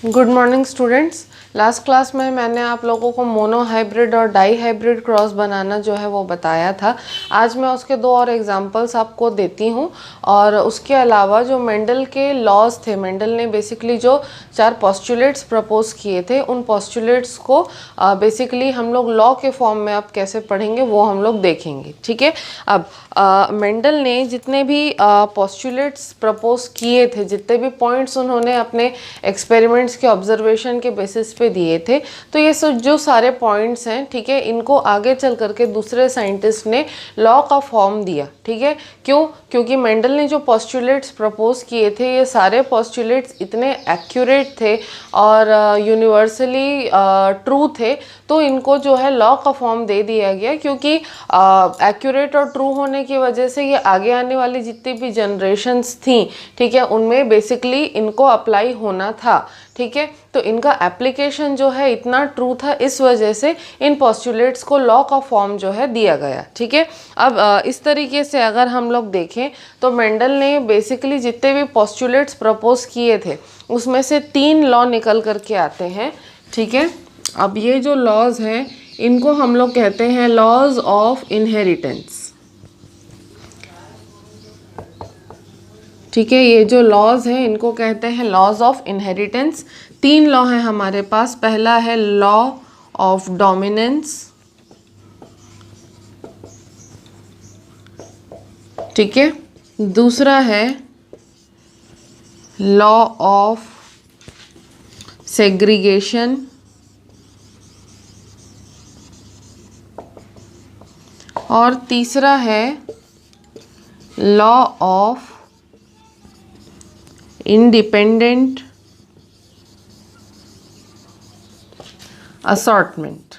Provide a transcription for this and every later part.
Good morning students. Last class में मैंने आप लोगों को मोनो हाइब्रिड और डाई हाइब्रिड क्रॉस बनाना जो है वो बताया था। आज मैं उसके दो और एग्जांपल्स आपको देती हूँ और उसके अलावा जो मेंडल के लॉज थे, मेंडल ने बेसिकली जो 4 पोस्टुलेट्स प्रपोज किए थे उन पोस्टुलेट्स को बेसिकली हम लोग लॉ के फॉर्म में अब कैसे पढ़ेंगे वो हम लोग देखेंगे। ठीक है। अब मेंडल ने जितने भी पोस्टुलेट्स प्रपोज किए थे, जितने भी पॉइंट्स उन्होंने अपने एक्सपेरिमेंट्स के ऑब्जर्वेशन के बेसिस पे दिए थे, तो ये जो सारे पॉइंट्स हैं, ठीक है, इनको आगे चल करके दूसरे साइंटिस्ट ने लॉ का फॉर्म दिया। ठीक है। क्यों? क्योंकि मेंडल ने जो पोस्टुलेट्स प्रपोज किए थे ये सारे पोस्टुलेट्स इतने एक्यूरेट थे और यूनिवर्सली ट्रू थे, तो इनको जो है लॉ का फॉर्म दे दिया गया। क्योंकि एक्यूरेट और ट्रू होने की वजह से ये आगे आने वाली जितनी भी जनरेशन्स थी, ठीक है, उनमें बेसिकली इनको अप्लाई होना था। ठीक है। तो इनका एप्लीकेशन जो है इतना ट्रू था, इस वजह से इन पोस्टुलेट्स को लॉ का फॉर्म जो है दिया गया। ठीक है। अब इस तरीके से अगर हम लोग देखें तो मेंडल ने बेसिकली जितने भी पोस्टुलेट्स प्रपोज किए थे उसमें से 3 लॉ निकल करके आते हैं। ठीक है। अब ये जो लॉज हैं इनको हम लोग कहते हैं लॉज ऑफ इनहेरिटेंस। ठीक है। ये जो लॉज हैं इनको कहते हैं लॉज ऑफ इनहेरिटेंस। 3 लॉ हैं हमारे पास। पहला है लॉ ऑफ डोमिनेंस। ठीक है। दूसरा है लॉ ऑफ सेग्रीगेशन। और तीसरा है लॉ ऑफ इंडिपेंडेंट असॉर्टमेंट।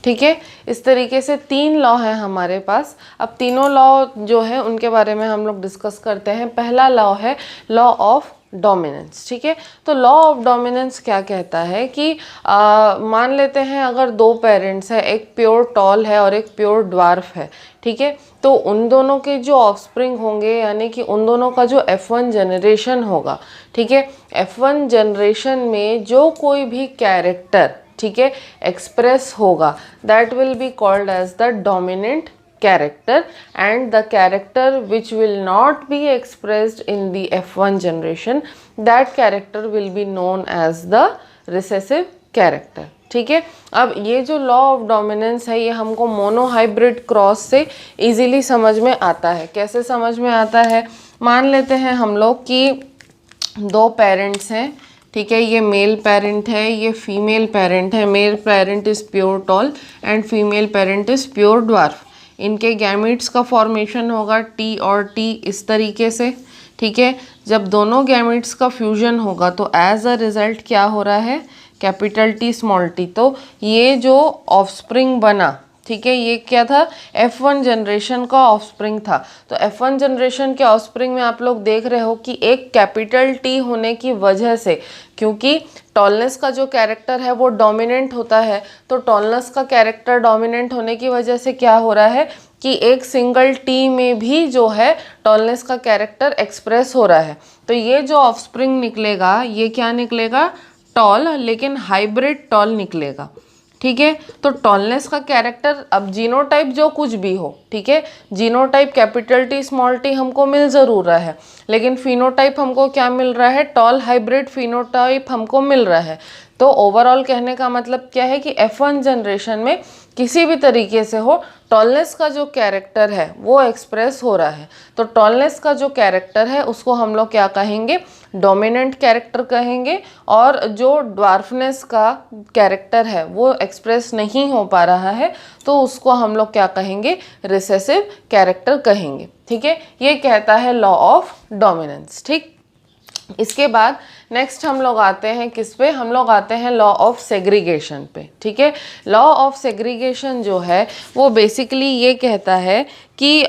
ठीक है। इस तरीके से 3 लॉ है हमारे पास। अब तीनों लॉ जो है उनके बारे में हम लोग डिस्कस करते हैं। पहला लॉ है लॉ ऑफ डोमिनेंस। ठीक है। तो लॉ ऑफ डोमिनेंस क्या कहता है कि मान लेते हैं अगर 2 पेरेंट्स हैं, एक प्योर टॉल है और एक प्योर ड्वार्फ है। ठीक है। तो उन दोनों के जो ऑफस्प्रिंग होंगे, यानी कि उन दोनों का जो F1 जनरेशन होगा, ठीक है, F1 जनरेशन में जो कोई भी कैरेक्टर, ठीक है, एक्सप्रेस होगा, that will be called as the dominant character, and the character which will not be expressed in the F1 generation, that character will be known as the recessive character. ठीक है। अब ये जो law of dominance है ये हमको mono hybrid cross से easily समझ में आता है। कैसे समझ में आता है? मान लेते हैं हम लोग कि 2 पेरेंट्स हैं। ठीक है। ये मेल पेरेंट है, ये फीमेल पेरेंट है। Male parent is pure tall and female parent is pure dwarf. इनके गैमीट्स का फॉर्मेशन होगा T और T इस तरीके से। ठीक है। जब दोनों गैमीट्स का फ्यूजन होगा तो एज अ रिजल्ट क्या हो रहा है? Capital T small t। तो ये जो ऑफस्प्रिंग बना, ठीक है, ये क्या था? F1 जनरेशन का ऑफस्प्रिंग था। तो F1 जनरेशन के ऑफस्प्रिंग में आप लोग देख रहे हो कि एक कैपिटल T होने की वजह से, क्योंकि टॉलनेस का जो कैरेक्टर है वो डोमिनेंट होता है, तो टॉलनेस का कैरेक्टर डोमिनेंट होने की वजह से क्या हो रहा है कि एक सिंगल T में भी जो है टॉलनेस का कैरेक्टर एक्सप्रेस हो रहा है। तो ये जो ऑफस्प्रिंग निकलेगा ये क्या निकलेगा? टॉल, लेकिन हाइब्रिड टॉल निकलेगा। ठीक है। तो टॉलनेस का कैरेक्टर, अब जीनोटाइप जो कुछ भी हो, ठीक है, genotype capital T small t हमको मिल ज़रूर रहा है, लेकिन फिनोटाइप हमको क्या मिल रहा है? टॉल हाइब्रिड फिनोटाइप हमको मिल रहा है। तो ओवरऑल कहने का मतलब क्या है कि F1 जनरेशन में किसी भी तरीके से हो, टॉलनेस का जो कैरेक्टर है वो एक्सप्रेस हो रहा है। तो टॉलनेस का जो कैरेक्टर है उसको हम लोग क्या कहेंगे? डोमिनेंट कैरेक्टर कहेंगे। और जो ड्वार्फनेस का कैरेक्टर है वो एक्सप्रेस नहीं हो पा रहा है तो उसको हम लोग क्या कहेंगे? रिसेसिव कैरेक्टर कहेंगे। ठीक है। ये कहता है लॉ ऑफ डोमिनेंस। ठीक। इसके बाद नेक्स्ट हम लोग आते हैं किस पे? हम लोग आते हैं लॉ ऑफ सेग्रीगेशन पे। ठीक है। लॉ ऑफ सेग्रीगेशन जो है वो बेसिकली ये कहता है कि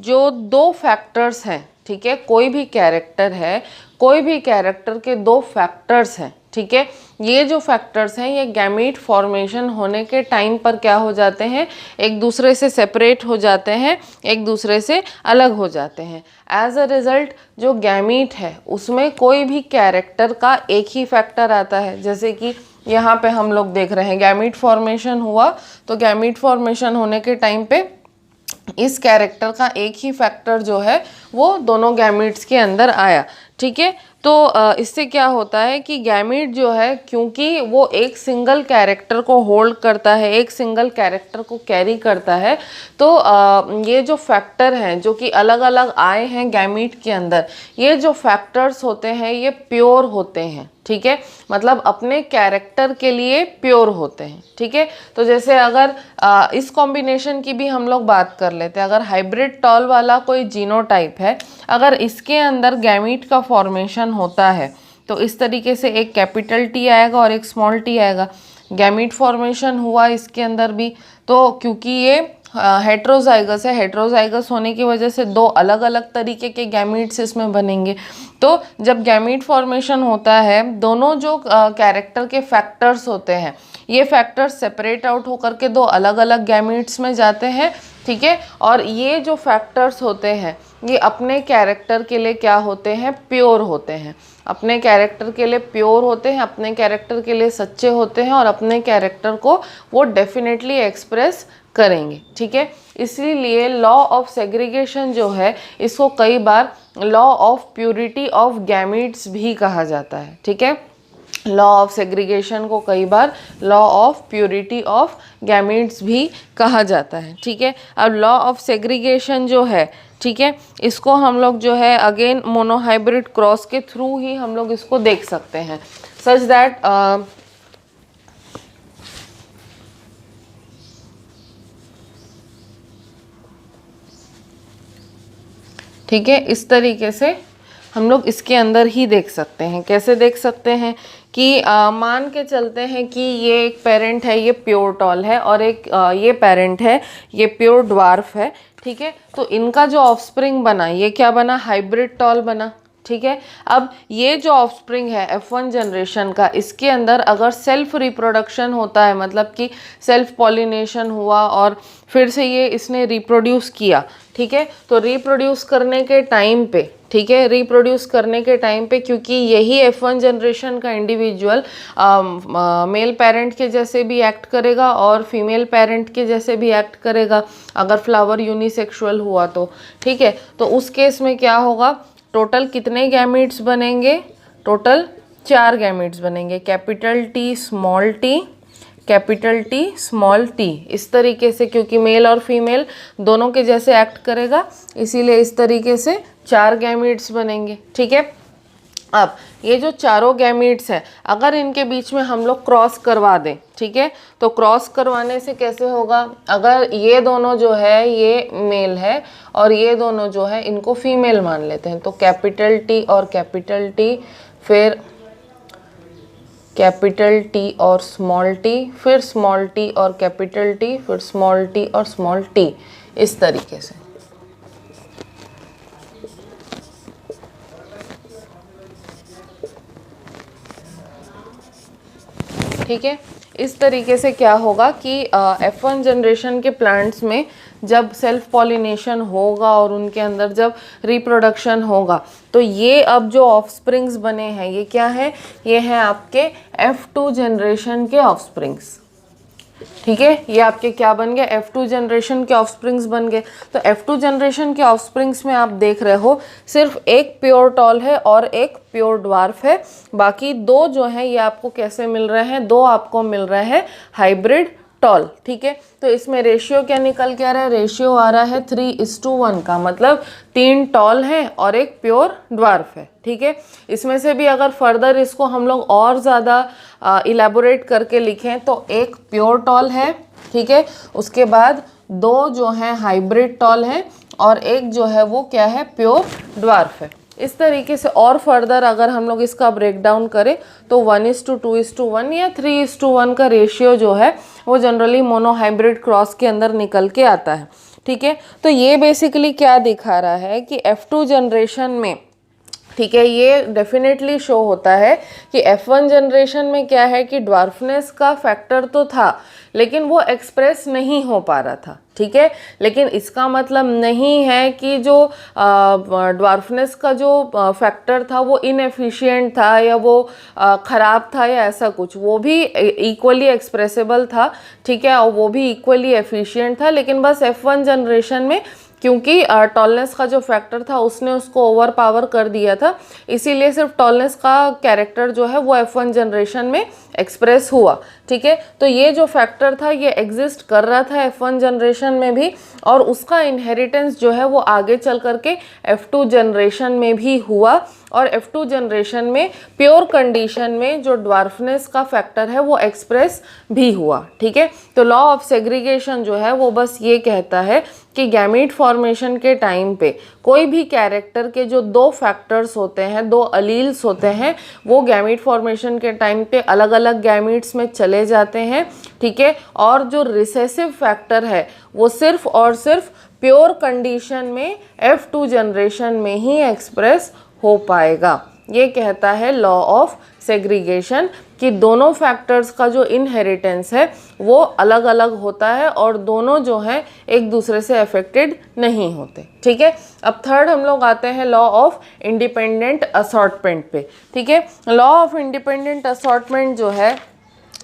जो 2 फैक्टर्स हैं, ठीक है, कोई भी कैरेक्टर है, कोई भी कैरेक्टर के 2 फैक्टर्स हैं, ठीक है। ये जो फैक्टर्स हैं ये गैमीट फॉर्मेशन होने के टाइम पर क्या हो जाते हैं, एक दूसरे से सेपरेट हो जाते हैं, एक दूसरे से अलग हो जाते हैं। एज अ रिज़ल्ट जो गैमीट है उसमें कोई भी कैरेक्टर का एक ही फैक्टर आता है। जैसे कि यहाँ पे हम लोग देख रहे हैं गैमीट फॉर्मेशन हुआ, तो गैमीट फॉर्मेशन होने के टाइम पे इस कैरेक्टर का एक ही फैक्टर जो है वो दोनों गैमीट्स के अंदर आया, ठीक है। तो इससे क्या होता है कि गैमीट जो है, क्योंकि वो एक सिंगल कैरेक्टर को होल्ड करता है, एक सिंगल कैरेक्टर को कैरी करता है, तो ये जो फैक्टर हैं जो कि अलग अलग आए हैं गैमीट के अंदर, ये जो फैक्टर्स होते हैं ये प्योर होते हैं, ठीक है। मतलब अपने कैरेक्टर के लिए प्योर होते हैं, ठीक है। तो जैसे अगर इस कॉम्बिनेशन की भी हम लोग बात कर लेते हैं, अगर हाइब्रिड टॉल वाला कोई जीनोटाइप है, अगर इसके अंदर गैमीट का फॉर्मेशन होता है तो इस तरीके से एक कैपिटल टी आएगा और एक स्मॉल टी आएगा। गैमीट फॉर्मेशन हुआ इसके अंदर भी, तो क्योंकि ये हेट्रोजाइगस है, हेट्रोजाइगस होने की वजह से दो अलग अलग तरीके के गैमीट्स इसमें बनेंगे। तो जब गैमीट फॉर्मेशन होता है, दोनों जो कैरेक्टर के फैक्टर्स होते हैं ये फैक्टर्स सेपरेट आउट होकर के दो अलग अलग गैमीट्स में जाते हैं, ठीक है। और ये जो फैक्टर्स होते हैं ये अपने कैरेक्टर के लिए क्या होते हैं, प्योर होते हैं, अपने कैरेक्टर के लिए प्योर होते हैं, अपने कैरेक्टर के लिए सच्चे होते हैं और अपने कैरेक्टर को वो डेफिनेटली एक्सप्रेस करेंगे, ठीक है। इसीलिए लॉ ऑफ सेग्रीगेशन जो है इसको कई बार law of purity of gametes भी कहा जाता है, ठीक है। लॉ ऑफ सेग्रीगेशन को कई बार law of purity of gametes भी कहा जाता है, ठीक है। अब लॉ ऑफ सेग्रीगेशन जो है, ठीक है, इसको हम लोग जो है अगेन मोनोहाइब्रिड क्रॉस के थ्रू ही हम लोग इसको देख सकते हैं, सच दैट ठीक है। इस तरीके से हम लोग इसके अंदर ही देख सकते हैं। कैसे देख सकते हैं कि मान के चलते हैं कि ये एक पेरेंट है, ये प्योर टॉल है, और एक ये पेरेंट है, ये प्योर ड्वार्फ है, ठीक है। तो इनका जो ऑफस्प्रिंग बना ये क्या बना, हाइब्रिड टॉल बना, ठीक है। अब ये जो ऑफस्प्रिंग है F1 जनरेशन का, इसके अंदर अगर सेल्फ रिप्रोडक्शन होता है, मतलब कि सेल्फ पॉलिनेशन हुआ और फिर से ये इसने रिप्रोड्यूस किया, ठीक है। तो रिप्रोड्यूस करने के टाइम पे, ठीक है, रिप्रोड्यूस करने के टाइम पे क्योंकि यही F1 जनरेशन का इंडिविजुअल मेल पेरेंट के जैसे भी एक्ट करेगा और फीमेल पेरेंट के जैसे भी एक्ट करेगा अगर फ्लावर यूनिसेक्सुअल हुआ तो, ठीक है। तो उस केस में क्या होगा, टोटल कितने गैमीट्स बनेंगे, टोटल 4 गैमीट्स बनेंगे, capital T small T, capital T small T, इस तरीके से, क्योंकि मेल और फीमेल दोनों के जैसे एक्ट करेगा इसीलिए इस तरीके से 4 गैमीट्स बनेंगे, ठीक है। अब ये जो चारों गैमीट्स हैं अगर इनके बीच में हम लोग क्रॉस करवा दें, ठीक है, तो क्रॉस करवाने से कैसे होगा, अगर ये दोनों जो है ये मेल है और ये दोनों जो है इनको फीमेल मान लेते हैं, तो कैपिटल टी और कैपिटल टी, फिर कैपिटल टी और स्मॉल टी, फिर स्मॉल टी और कैपिटल टी, फिर स्मॉल टी और स्मॉल टी, इस तरीके से, ठीक है। इस तरीके से क्या होगा कि F1 जनरेशन के प्लांट्स में जब सेल्फ पॉलिनेशन होगा और उनके अंदर जब रिप्रोडक्शन होगा तो ये अब जो ऑफस्प्रिंग्स बने हैं ये क्या है, ये हैं आपके F2 जनरेशन के ऑफस्प्रिंग्स, ठीक है। ये आपके क्या बन गए, F2 जनरेशन के ऑफस्प्रिंग्स बन गए। तो F2 जनरेशन के ऑफस्प्रिंग्स में आप देख रहे हो सिर्फ एक प्योर टॉल है और एक प्योर ड्वार्फ है, बाकी दो जो है ये आपको कैसे मिल रहे हैं, दो आपको मिल रहे हैं हाइब्रिड टॉल, ठीक है। तो इसमें रेशियो क्या निकल के आ रहा है, रेशियो आ रहा है 3:1 का, मतलब 3 टॉल हैं और एक प्योर ड्वार्फ है, ठीक है। इसमें से भी अगर फर्दर इसको हम लोग और ज़्यादा इलेबोरेट करके लिखें तो एक प्योर टॉल है, ठीक है, उसके बाद 2 जो हैं हाइब्रिड टॉल हैं और एक जो है वो क्या है, प्योर ड्वार्फ है। इस तरीके से और फर्दर अगर हम लोग इसका ब्रेक डाउन करें तो 1:2:1 या 3:1 का रेशियो जो है वो जनरली मोनोहाइब्रिड क्रॉस के अंदर निकल के आता है, ठीक है। तो ये बेसिकली क्या दिखा रहा है कि F2 जनरेशन में ठीक है, ये डेफिनेटली शो होता है कि F1 जनरेशन में क्या है कि ड्वार्फनेस का फैक्टर तो था लेकिन वो एक्सप्रेस नहीं हो पा रहा था। ठीक है, लेकिन इसका मतलब नहीं है कि जो ड्वार्फनेस का जो फैक्टर था वो इनएफिशिएंट था या वो ख़राब था या ऐसा कुछ, वो भी इक्वली एक्सप्रेसिबल था। ठीक है, और वो भी इक्वली एफिशिएंट था, लेकिन बस F1 जनरेशन में क्योंकि टॉलनेस का जो फैक्टर था उसने उसको ओवर पावर कर दिया था, इसीलिए सिर्फ टॉलनेस का कैरेक्टर जो है वो F1 जनरेशन में एक्सप्रेस हुआ। ठीक है, तो ये जो फैक्टर था ये एग्जिस्ट कर रहा था F1 जनरेशन में भी, और उसका इनहेरिटेंस जो है वो आगे चल करके F2 जनरेशन में भी हुआ, और F2 जनरेशन में प्योर कंडीशन में जो ड्वार्फनेस का फैक्टर है वो एक्सप्रेस भी हुआ। ठीक है, तो लॉ ऑफ सेग्रीगेशन जो है वो बस ये कहता है कि गैमीट फॉर्मेशन के टाइम पे कोई भी कैरेक्टर के जो दो फैक्टर्स होते हैं, दो अलील्स होते हैं, वो गैमीट फॉर्मेशन के टाइम पे अलग अलग गैमीट्स में चले जाते हैं। ठीक है, और जो रिसेसिव फैक्टर है वो सिर्फ और सिर्फ प्योर कंडीशन में F2 जनरेशन में ही एक्सप्रेस हो पाएगा। ये कहता है लॉ ऑफ सेग्रीगेशन कि दोनों फैक्टर्स का जो इनहेरिटेंस है वो अलग अलग होता है और दोनों जो हैं एक दूसरे से अफेक्टेड नहीं होते। ठीक है, अब थर्ड हम लोग आते हैं लॉ ऑफ इंडिपेंडेंट असॉर्टमेंट पे। ठीक है, लॉ ऑफ इंडिपेंडेंट असॉर्टमेंट जो है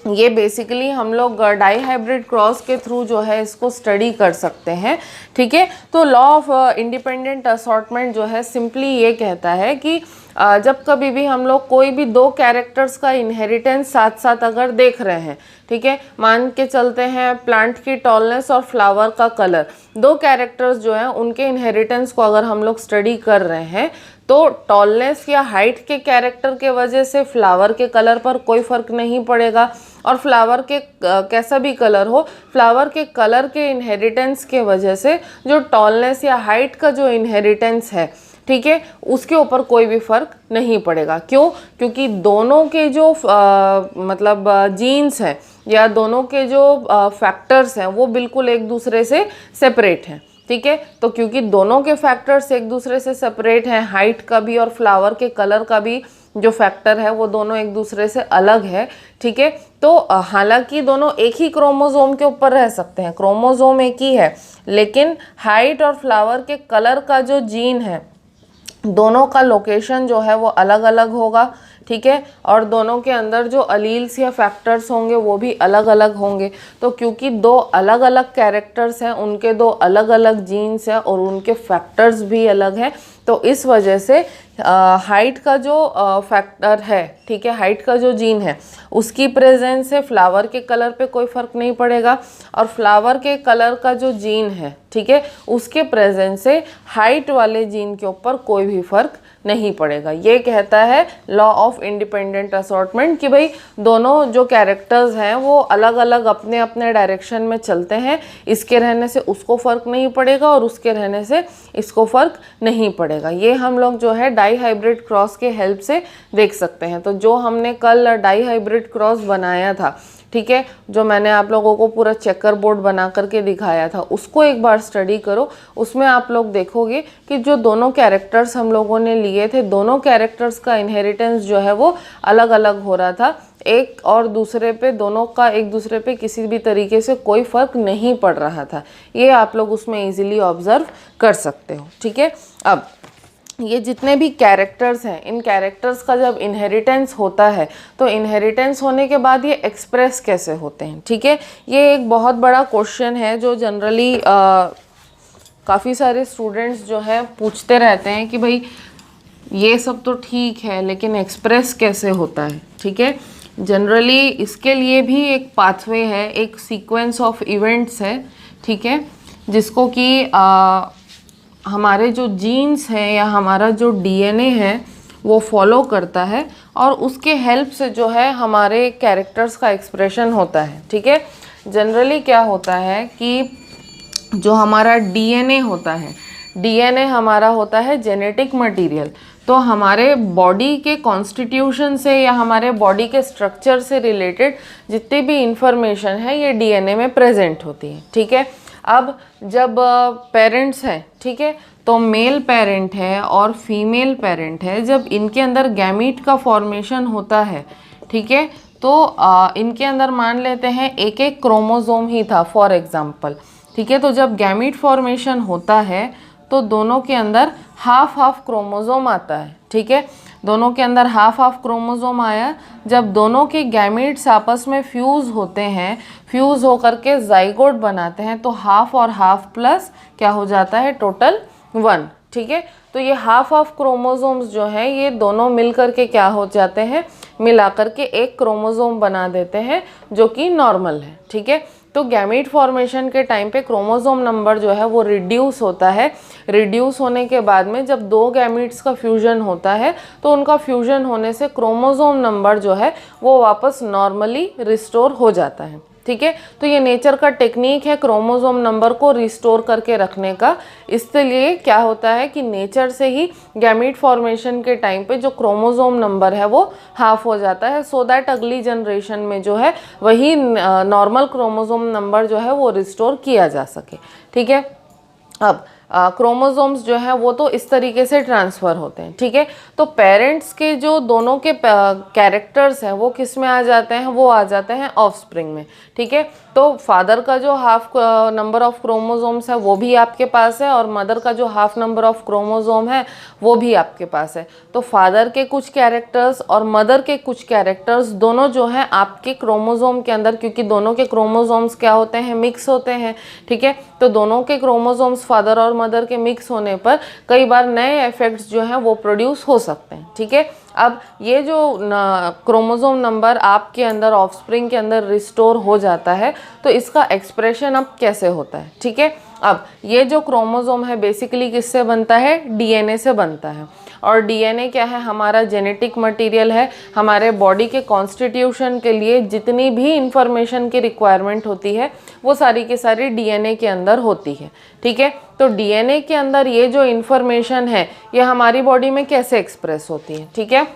ये बेसिकली हम लोग डाई हाइब्रिड क्रॉस के थ्रू जो है इसको स्टडी कर सकते हैं। ठीक है, तो लॉ ऑफ इंडिपेंडेंट असॉर्टमेंट जो है सिंपली ये कहता है कि जब कभी भी हम लोग कोई भी दो कैरेक्टर्स का इनहेरिटेंस साथ साथ अगर देख रहे हैं, ठीक है, मान के चलते हैं प्लांट की टॉलनेस और फ्लावर का कलर, दो कैरेक्टर्स जो हैं उनके इनहेरिटेंस को अगर हम लोग स्टडी कर रहे हैं तो टॉलनेस या हाइट के कैरेक्टर के वजह से फ्लावर के कलर पर कोई फ़र्क नहीं पड़ेगा, और फ्लावर के कैसा भी कलर हो, फ्लावर के कलर के इनहेरिटेंस के वजह से जो टॉलनेस या हाइट का जो इनहेरिटेंस है, ठीक है, उसके ऊपर कोई भी फ़र्क नहीं पड़ेगा। क्यों? क्योंकि दोनों के जो मतलब जीन्स हैं या दोनों के जो फैक्टर्स हैं वो बिल्कुल एक दूसरे से सेपरेट हैं। ठीक है, तो क्योंकि दोनों के फैक्टर्स एक दूसरे से सेपरेट हैं, हाइट का भी और फ्लावर के कलर का भी जो फैक्टर है वो दोनों एक दूसरे से अलग है। ठीक है, तो हालांकि दोनों एक ही क्रोमोसोम के ऊपर रह सकते हैं, क्रोमोसोम एक ही है, लेकिन हाइट और फ्लावर के कलर का जो जीन है दोनों का लोकेशन जो है वो अलग अलग होगा। ठीक है, और दोनों के अंदर जो अलील्स या फैक्टर्स होंगे वो भी अलग अलग होंगे। तो क्योंकि दो अलग अलग कैरेक्टर्स हैं, उनके दो अलग अलग जीन्स हैं और उनके फैक्टर्स भी अलग हैं, तो इस वजह से हाइट का जो फैक्टर है, ठीक है, हाइट का जो जीन है उसकी प्रेजेंस से फ्लावर के कलर पे कोई फ़र्क नहीं पड़ेगा, और फ्लावर के कलर का जो जीन है, ठीक है, उसके प्रेजेंस से हाइट वाले जीन के ऊपर कोई भी फ़र्क नहीं पड़ेगा। ये कहता है लॉ ऑफ इंडिपेंडेंट असॉर्टमेंट कि भाई दोनों जो कैरेक्टर्स हैं वो अलग अलग अपने अपने डायरेक्शन में चलते हैं, इसके रहने से उसको फ़र्क नहीं पड़ेगा और उसके रहने से इसको फ़र्क नहीं पड़ेगा। ये हम लोग जो है डाई हाइब्रिड क्रॉस के हेल्प से देख सकते हैं। तो जो हमने कल डाई हाइब्रिड क्रॉस बनाया था, ठीक है, जो मैंने आप लोगों को पूरा चेकर बोर्ड बना करके दिखाया था, उसको एक बार स्टडी करो। उसमें आप लोग देखोगे कि जो दोनों कैरेक्टर्स हम लोगों ने लिए थे, दोनों कैरेक्टर्स का इनहेरिटेंस जो है वो अलग अलग हो रहा था, एक और दूसरे पे, दोनों का एक दूसरे पे किसी भी तरीके से कोई फ़र्क नहीं पड़ रहा था। ये आप लोग उसमें ईजिली ऑब्जर्व कर सकते हो। ठीक है, अब ये जितने भी कैरेक्टर्स हैं, इन कैरेक्टर्स का जब इनहेरिटेंस होता है तो इनहेरिटेंस होने के बाद ये एक्सप्रेस कैसे होते हैं। ठीक है, ये एक बहुत बड़ा क्वेश्चन है जो जनरली काफ़ी सारे स्टूडेंट्स जो है पूछते रहते हैं कि भाई ये सब तो ठीक है लेकिन एक्सप्रेस कैसे होता है। ठीक है, जनरली इसके लिए भी एक पाथवे है, एक सीक्वेंस ऑफ इवेंट्स है, ठीक है, जिसको कि हमारे जो जीन्स हैं या हमारा जो डीएनए है वो फॉलो करता है और उसके हेल्प से जो है हमारे कैरेक्टर्स का एक्सप्रेशन होता है। ठीक है, जनरली क्या होता है कि जो हमारा डीएनए होता है, डीएनए हमारा होता है जेनेटिक मटेरियल, तो हमारे बॉडी के कॉन्स्टिट्यूशन से या हमारे बॉडी के स्ट्रक्चर से रिलेटेड जितनी भी इंफॉर्मेशन है ये डीएनए में प्रेजेंट होती है। ठीक है, अब जब पेरेंट्स हैं, ठीक है, तो मेल पेरेंट है और फीमेल पेरेंट है, जब इनके अंदर गैमीट का फॉर्मेशन होता है, ठीक है, तो इनके अंदर मान लेते हैं एक एक क्रोमोसोम ही था फॉर एग्जांपल, ठीक है। तो जब गैमीट फॉर्मेशन होता है तो दोनों के अंदर हाफ हाफ क्रोमोसोम आता है, ठीक है, दोनों के अंदर हाफ हाफ क्रोमोसोम आया। जब दोनों के गैमीट्स आपस में फ्यूज़ होते हैं, फ्यूज़ होकर के जाइगोट बनाते हैं, तो हाफ और हाफ प्लस क्या हो जाता है, टोटल 1, ठीक है। तो ये हाफ हाफ क्रोमोसोम्स जो हैं ये दोनों मिल करके क्या हो जाते हैं, मिला करके एक क्रोमोसोम बना देते हैं जो कि नॉर्मल है, ठीक है। तो गैमीट फॉर्मेशन के टाइम पे क्रोमोसोम नंबर जो है वो रिड्यूस होता है। रिड्यूस होने के बाद में जब दो गैमीट्स का फ्यूजन होता है तो उनका फ्यूजन होने से क्रोमोसोम नंबर जो है वो वापस नॉर्मली रिस्टोर हो जाता है, ठीक है। तो ये नेचर का टेक्निक है क्रोमोसोम नंबर को रिस्टोर करके रखने का। इसलिए क्या होता है कि नेचर से ही गैमीट फॉर्मेशन के टाइम पे जो क्रोमोसोम नंबर है वो हाफ हो जाता है, सो दैट अगली जनरेशन में जो है वही नॉर्मल क्रोमोसोम नंबर जो है वो रिस्टोर किया जा सके, ठीक है। अब क्रोमोसोम्स जो है वो तो इस तरीके से ट्रांसफ़र होते हैं, ठीक है। तो पेरेंट्स के जो दोनों के कैरेक्टर्स हैं वो किस में आ जाते हैं, वो आ जाते हैं ऑफस्प्रिंग में, ठीक है। तो फादर का जो हाफ नंबर ऑफ क्रोमोसोम्स है वो भी आपके पास है और मदर का जो हाफ नंबर ऑफ क्रोमोसोम है वो भी आपके पास है। तो फादर के कुछ कैरेक्टर्स और मदर के कुछ कैरेक्टर्स दोनों जो हैं आपके क्रोमोसोम के अंदर, क्योंकि दोनों के क्रोमोसोम्स क्या होते हैं, मिक्स होते हैं, ठीक है। तो दोनों के क्रोमोसोम्स फादर और मदर के मिक्स होने पर कई बार नए इफेक्ट्स जो हैं वो प्रोड्यूस हो सकते हैं, ठीक है। अब ये जो क्रोमोसोम नंबर आपके अंदर ऑफस्प्रिंग के अंदर रिस्टोर हो जाता है तो इसका एक्सप्रेशन अब कैसे होता है, ठीक है। अब ये जो क्रोमोसोम है बेसिकली किससे बनता है, डीएनए से बनता है। और डीएनए क्या है, हमारा जेनेटिक मटेरियल है। हमारे बॉडी के कॉन्स्टिट्यूशन के लिए जितनी भी इंफॉर्मेशन की रिक्वायरमेंट होती है वो सारी की सारी डीएनए के अंदर होती है, ठीक है। तो डीएनए के अंदर ये जो इंफॉर्मेशन है ये हमारी बॉडी में कैसे एक्सप्रेस होती है, ठीक है।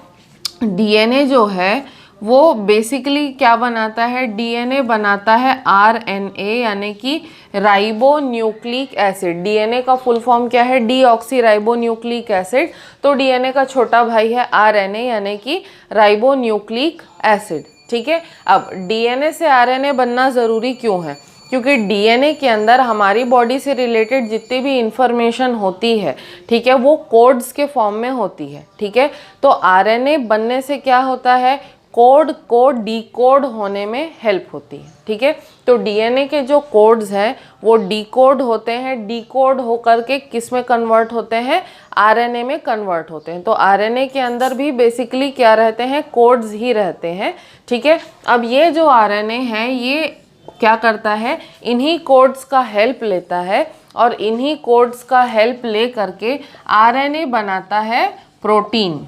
डीएनए जो है वो बेसिकली क्या बनाता है, डीएनए बनाता है आरएनए यानी कि राइबो न्यूक्लिक एसिड। डीएनए का फुल फॉर्म क्या है, डीऑक्सी राइबो न्यूक्लिक एसिड। तो डीएनए का छोटा भाई है आरएनए यानी कि राइबो न्यूक्लिक एसिड, ठीक है। अब डीएनए से आरएनए बनना ज़रूरी क्यों है, क्योंकि डीएनए के अंदर हमारी बॉडी से रिलेटेड जितनी भी इंफॉर्मेशन होती है, ठीक है, वो कोड्स के फॉर्म में होती है, ठीक है। तो आरएनए बनने से क्या होता है, कोड को डीकोड होने में हेल्प होती है, ठीक है। तो डीएनए के जो कोड्स हैं वो डीकोड होते हैं, डीकोड होकर के किस में कन्वर्ट होते हैं, आरएनए में कन्वर्ट होते हैं। तो आरएनए के अंदर भी बेसिकली क्या रहते हैं, कोड्स ही रहते हैं, ठीक है। अब ये जो आरएनए है ये क्या करता है, इन्हीं कोड्स का हेल्प लेता है और इन्हीं कोड्स का हेल्प ले करके आरएनए बनाता है प्रोटीन,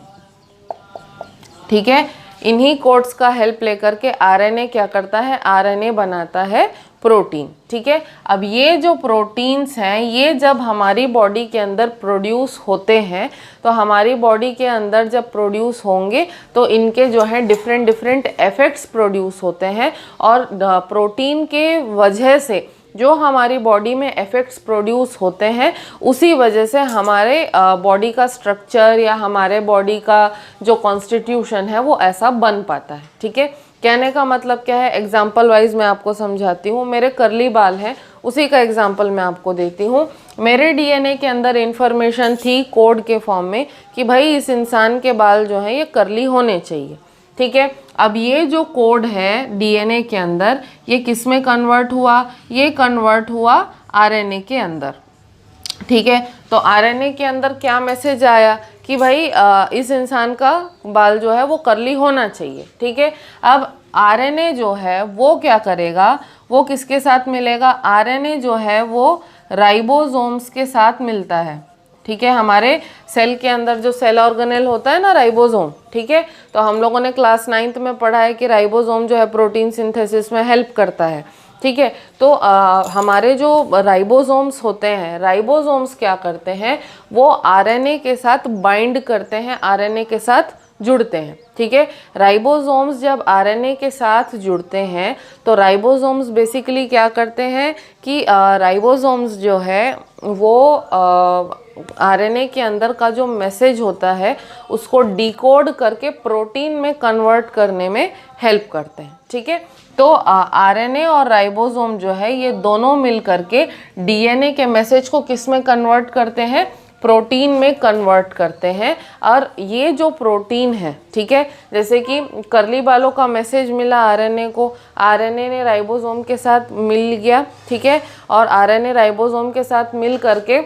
ठीक है। इन्हीं कोड्स का हेल्प लेकर के आरएनए क्या करता है, आरएनए बनाता है प्रोटीन, ठीक है। अब ये जो प्रोटीन्स हैं ये जब हमारी बॉडी के अंदर प्रोड्यूस होते हैं तो हमारी बॉडी के अंदर जब प्रोड्यूस होंगे तो इनके जो है डिफरेंट डिफरेंट इफेक्ट्स प्रोड्यूस होते हैं। और प्रोटीन के वजह से जो हमारी बॉडी में इफेक्ट्स प्रोड्यूस होते हैं उसी वजह से हमारे बॉडी का स्ट्रक्चर या हमारे बॉडी का जो कॉन्स्टिट्यूशन है वो ऐसा बन पाता है, ठीक है। कहने का मतलब क्या है, एग्जाम्पल वाइज मैं आपको समझाती हूँ। मेरे कर्ली बाल हैं, उसी का एग्जाम्पल मैं आपको देती हूँ। मेरे डीएनए के अंदर इंफॉर्मेशन थी कोड के फॉर्म में कि भाई इस इंसान के बाल जो हैं ये कर्ली होने चाहिए, ठीक है। अब ये जो कोड है डीएनए के अंदर ये किस में कन्वर्ट हुआ, ये कन्वर्ट हुआ आरएनए के अंदर, ठीक है। तो आरएनए के अंदर क्या मैसेज आया कि भाई इस इंसान का बाल जो है वो कर्ली होना चाहिए, ठीक है। अब आरएनए जो है वो क्या करेगा, वो किसके साथ मिलेगा, आरएनए जो है वो राइबोसोम्स के साथ मिलता है, ठीक है। हमारे सेल के अंदर जो सेल ऑर्गेनेल होता है ना, राइबोसोम, ठीक है। तो हम लोगों ने क्लास 9th में पढ़ा है कि राइबोसोम जो है प्रोटीन सिंथेसिस में हेल्प करता है, ठीक है। तो हमारे जो राइबोसोम्स होते हैं, राइबोसोम्स क्या करते हैं, वो आरएनए के साथ बाइंड करते हैं, आरएनए के साथ जुड़ते हैं, ठीक है। राइबोसोम्स जब आरएनए के साथ जुड़ते हैं तो राइबोसोम्स बेसिकली क्या करते हैं कि राइबोसोम्स जो है वो आरएनए के अंदर का जो मैसेज होता है उसको डिकोड करके प्रोटीन में कन्वर्ट करने में हेल्प करते हैं, ठीक है। तो आरएनए और राइबोसोम जो है ये दोनों मिल करके डीएनए के मैसेज को किस में कन्वर्ट करते हैं, प्रोटीन में कन्वर्ट करते हैं। और ये जो प्रोटीन है, ठीक है, जैसे कि कर्ली बालों का मैसेज मिला आरएनए को, आरएनए ने राइबोसोम के साथ मिल गया, ठीक है, और आरएनए राइबोसोम के साथ मिल करके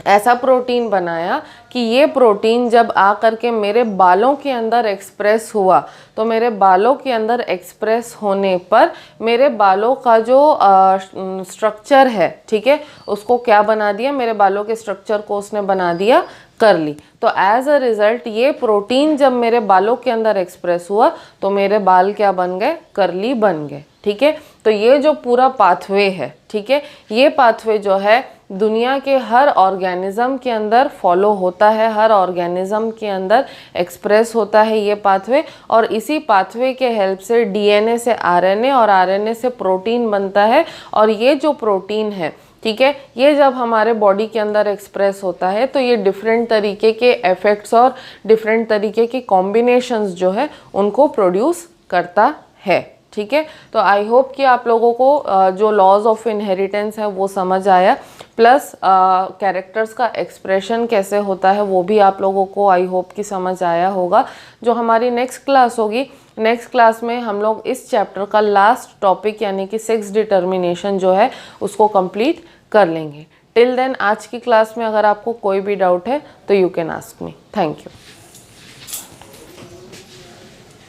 ऐसा प्रोटीन बनाया कि ये प्रोटीन जब आ करके मेरे बालों के अंदर एक्सप्रेस हुआ तो मेरे बालों के अंदर एक्सप्रेस होने पर मेरे बालों का जो स्ट्रक्चर है, ठीक है, उसको क्या बना दिया, मेरे बालों के स्ट्रक्चर को उसने बना दिया कर्ली। तो एज अ रिज़ल्ट ये प्रोटीन जब मेरे बालों के अंदर एक्सप्रेस हुआ तो मेरे बाल क्या बन गए, कर्ली बन गए, ठीक है। तो ये जो पूरा पाथवे है, ठीक है, ये पाथवे जो है दुनिया के हर ऑर्गेनिज्म के अंदर फॉलो होता है, हर ऑर्गेनिज्म के अंदर एक्सप्रेस होता है ये पाथवे। और इसी पाथवे के हेल्प से डीएनए से आरएनए और आरएनए से प्रोटीन बनता है। और ये जो प्रोटीन है, ठीक है, ये जब हमारे बॉडी के अंदर एक्सप्रेस होता है तो ये डिफरेंट तरीके के इफेक्ट्स और डिफरेंट तरीके के कॉम्बिनेशंस जो है उनको प्रोड्यूस करता है, ठीक है। तो आई होप कि आप लोगों को जो लॉज ऑफ इनहेरिटेंस है वो समझ आया, प्लस कैरेक्टर्स का एक्सप्रेशन कैसे होता है वो भी आप लोगों को आई होप कि समझ आया होगा। जो हमारी नेक्स्ट क्लास होगी, नेक्स्ट क्लास में हम लोग इस चैप्टर का लास्ट टॉपिक यानी कि सेक्स डिटर्मिनेशन जो है उसको कंप्लीट कर लेंगे। टिल देन आज की क्लास में अगर आपको कोई भी डाउट है तो you can ask me. Thank you.